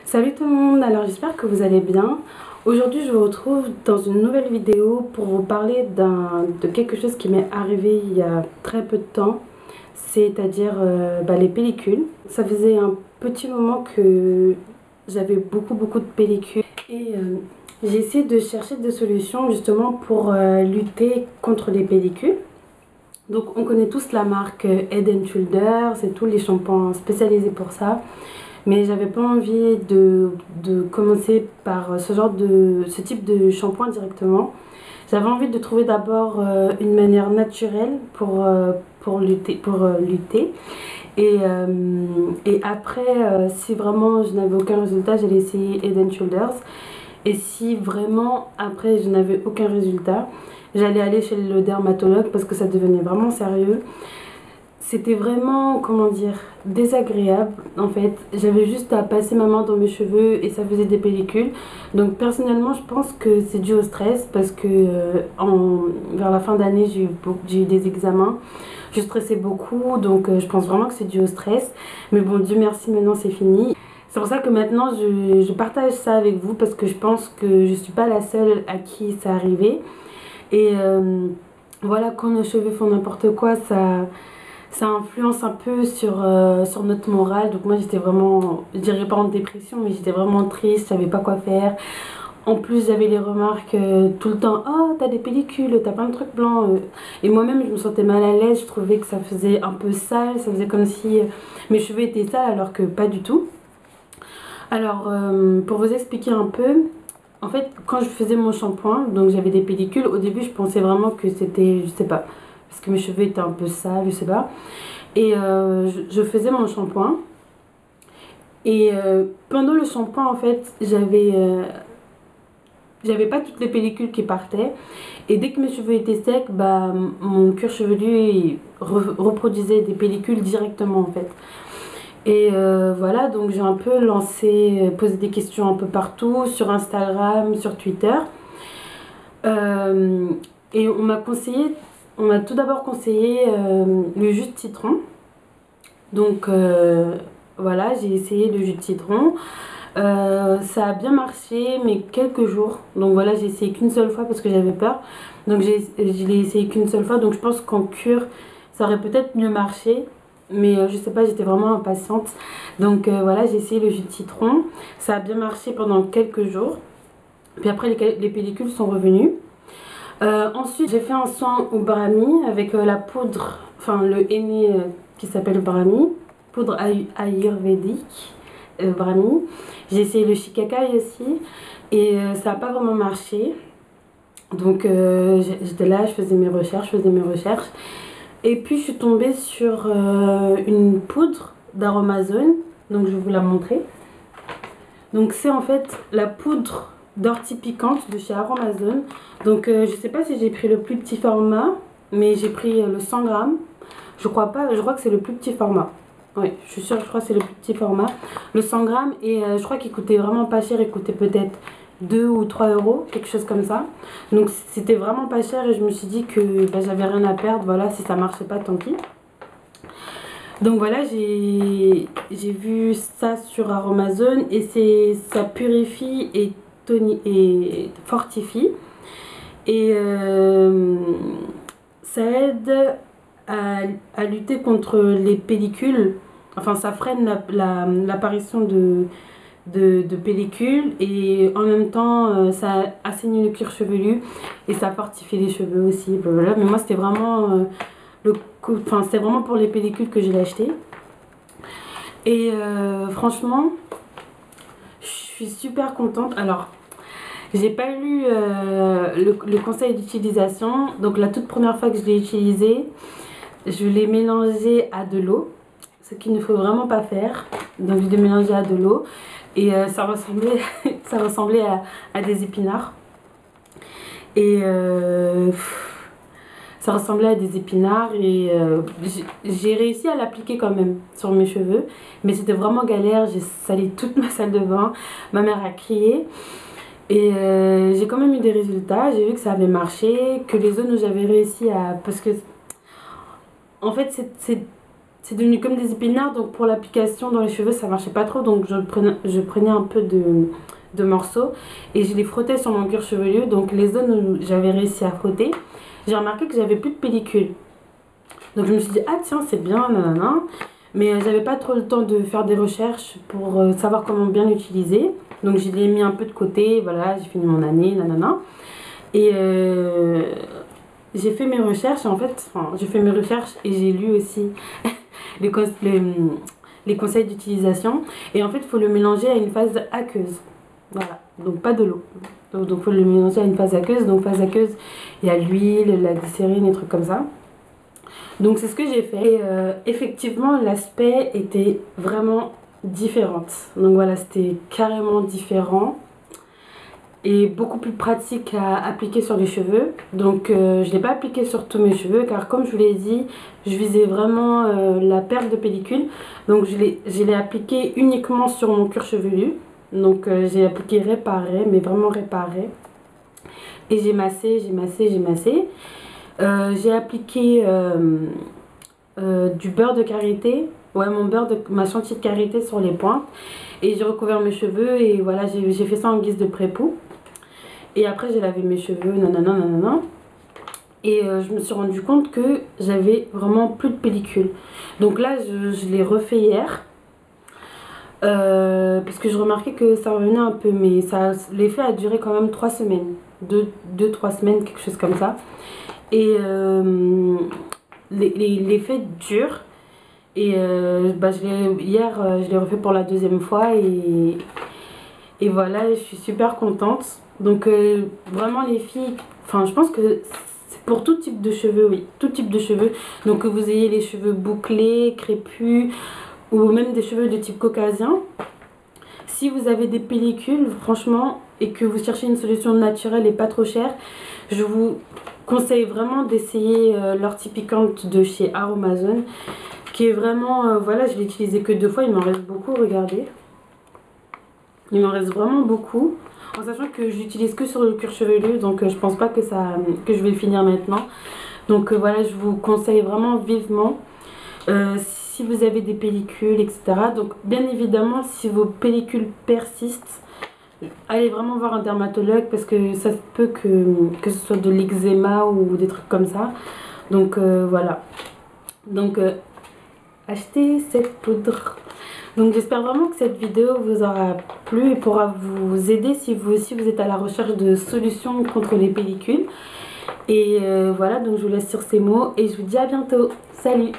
Salut tout le monde, alors j'espère que vous allez bien. Aujourd'hui je vous retrouve dans une nouvelle vidéo pour vous parler de quelque chose qui m'est arrivé il y a très peu de temps. C'est-à-dire les pellicules. Ça faisait un petit moment que j'avais beaucoup de pellicules et j'ai essayé de chercher des solutions justement pour lutter contre les pellicules. Donc on connaît tous la marque Head and Shoulders et tous les shampoings spécialisés pour ça. Mais j'avais pas envie de commencer par ce type de shampoing directement. J'avais envie de trouver d'abord une manière naturelle pour lutter. Et après, si vraiment je n'avais aucun résultat, j'allais essayer Head and Shoulders. Et si vraiment après je n'avais aucun résultat, j'allais aller chez le dermatologue parce que ça devenait vraiment sérieux. C'était vraiment, comment dire, désagréable en fait. J'avais juste à passer ma main dans mes cheveux et ça faisait des pellicules. Donc personnellement, je pense que c'est dû au stress parce que vers la fin d'année, j'ai eu des examens. Je stressais beaucoup, donc je pense vraiment que c'est dû au stress. Mais bon, Dieu merci, maintenant c'est fini. C'est pour ça que maintenant je partage ça avec vous parce que je pense que je suis pas la seule à qui ça arrivait. Et voilà, quand nos cheveux font n'importe quoi, ça influence un peu sur notre morale. Donc moi j'étais vraiment, je dirais pas en dépression, mais j'étais vraiment triste, je savais pas quoi faire. En plus j'avais les remarques tout le temps, oh t'as des pellicules, t'as plein de trucs blancs. Et moi-même je me sentais mal à l'aise, je trouvais que ça faisait un peu sale, ça faisait comme si mes cheveux étaient sales alors que pas du tout. Alors pour vous expliquer un peu, en fait quand je faisais mon shampoing, donc j'avais des pellicules, au début je pensais vraiment que c'était, je sais pas, parce que mes cheveux étaient un peu sales, je sais pas. Et je faisais mon shampoing. Et pendant le shampoing, en fait, j'avais pas toutes les pellicules qui partaient. Et dès que mes cheveux étaient secs, bah, mon cuir chevelu reproduisait des pellicules directement, en fait. Et voilà, donc j'ai un peu posé des questions un peu partout, sur Instagram, sur Twitter. Euh, et on m'a tout d'abord conseillé le jus de citron. Donc voilà, j'ai essayé le jus de citron. Ça a bien marché, mais quelques jours. Donc voilà, j'ai essayé qu'une seule fois parce que j'avais peur. Donc je l'ai essayé qu'une seule fois. Donc je pense qu'en cure, ça aurait peut-être mieux marché. Mais je sais pas, j'étais vraiment impatiente. Donc voilà, j'ai essayé le jus de citron. Ça a bien marché pendant quelques jours. Puis après, les pellicules sont revenues. Ensuite, j'ai fait un soin au brahmi avec la poudre, enfin le henné qui s'appelle brahmi, poudre ayurvédique brahmi. J'ai essayé le shikakai aussi et ça n'a pas vraiment marché. Donc j'étais là, je faisais mes recherches. Et puis je suis tombée sur une poudre d'Aromazone, donc je vais vous la montrer. Donc c'est en fait la poudre d'ortie piquante de chez Aromazone. Donc je sais pas si j'ai pris le plus petit format, mais j'ai pris le 100 grammes. Je crois pas, je crois que c'est le plus petit format. Oui, je suis sûre, je crois que c'est le plus petit format. Le 100 grammes et je crois qu'il coûtait vraiment pas cher, il coûtait peut-être 2 ou 3 euros, quelque chose comme ça. Donc c'était vraiment pas cher et je me suis dit que bah, j'avais rien à perdre, voilà, si ça marchait pas, tant pis. Donc voilà, j'ai vu ça sur Aromazone et ça purifie et fortifie. Et ça aide à lutter contre les pellicules. Enfin, ça freine l'apparition de pellicules et en même temps, ça assainit le cuir chevelu et ça fortifie les cheveux aussi. Blablabla. Mais moi, c'était vraiment c'était vraiment pour les pellicules que je l'ai acheté. Et franchement, je suis super contente. Alors, j'ai pas lu le conseil d'utilisation. Donc la toute première fois que je l'ai utilisé, je l'ai mélangé à de l'eau. Ce qu'il ne faut vraiment pas faire. Donc je l'ai mélangé à de l'eau. Et ça ressemblait, ça ressemblait à des épinards. Et ça ressemblait à des épinards et j'ai réussi à l'appliquer quand même sur mes cheveux. Mais c'était vraiment galère, j'ai sali toute ma salle de bain. Ma mère a crié. Et j'ai quand même eu des résultats, j'ai vu que ça avait marché, que les zones où j'avais réussi à... Parce que en fait c'est devenu comme des épinards, donc pour l'application dans les cheveux ça marchait pas trop, donc je prenais un peu de morceaux et je les frottais sur mon cuir chevelu. Donc les zones où j'avais réussi à frotter, j'ai remarqué que j'avais plus de pellicule. Donc je me suis dit ah tiens c'est bien nanana, mais j'avais pas trop le temps de faire des recherches pour savoir comment bien l'utiliser. Donc je l'ai mis un peu de côté, voilà, j'ai fini mon année nanana. Et j'ai fait mes recherches en fait, enfin j'ai fait mes recherches et j'ai lu aussi les, les conseils d'utilisation. Et en fait il faut le mélanger à une phase aqueuse. Voilà, donc pas de l'eau. Donc il faut le mélanger à une phase aqueuse. Donc phase aqueuse, il y a l'huile, la glycérine, des trucs comme ça. Donc c'est ce que j'ai fait. Et effectivement l'aspect était vraiment différent. Donc voilà, c'était carrément différent. Et beaucoup plus pratique à appliquer sur les cheveux. Donc je ne l'ai pas appliqué sur tous mes cheveux car comme je vous l'ai dit, je visais vraiment la perte de pellicule. Donc je l'ai appliqué uniquement sur mon cuir chevelu. Donc j'ai appliqué réparé, mais vraiment réparé. Et j'ai massé, j'ai massé, j'ai massé. J'ai appliqué du beurre de karité. Ouais, ma chantilly de karité sur les pointes. Et j'ai recouvert mes cheveux et voilà, j'ai fait ça en guise de pré-pou. Et après j'ai lavé mes cheveux, nanana, nanana. Et je me suis rendu compte que j'avais vraiment plus de pellicule. Donc là, je l'ai refait hier. Parce que je remarquais que ça revenait un peu, mais l'effet a duré quand même 3 semaines. 2-3 semaines, quelque chose comme ça. Et l'effet dure. Et bah, hier, je l'ai refait pour la deuxième fois. Et voilà, je suis super contente. Donc vraiment les filles, enfin je pense que c'est pour tout type de cheveux, oui, tout type de cheveux. Donc que vous ayez les cheveux bouclés, crépus ou même des cheveux de type caucasien. Si vous avez des pellicules, franchement, et que vous cherchez une solution naturelle et pas trop chère, je vous conseille vraiment d'essayer l'ortipiquante de chez Aromazone, qui est vraiment, voilà, je l'ai utilisé que 2 fois, il m'en reste beaucoup, regardez. Il m'en reste vraiment beaucoup. En sachant que je l'utilise que sur le cuir chevelu, donc je pense pas que je vais le finir maintenant. Donc voilà, je vous conseille vraiment vivement. Si vous avez des pellicules, etc. Donc bien évidemment, si vos pellicules persistent, allez vraiment voir un dermatologue parce que ça se peut que ce soit de l'eczéma ou des trucs comme ça. Donc voilà. Donc achetez cette poudre. Donc j'espère vraiment que cette vidéo vous aura plu et pourra vous aider si vous aussi vous êtes à la recherche de solutions contre les pellicules. Et voilà, donc je vous laisse sur ces mots et je vous dis à bientôt. Salut!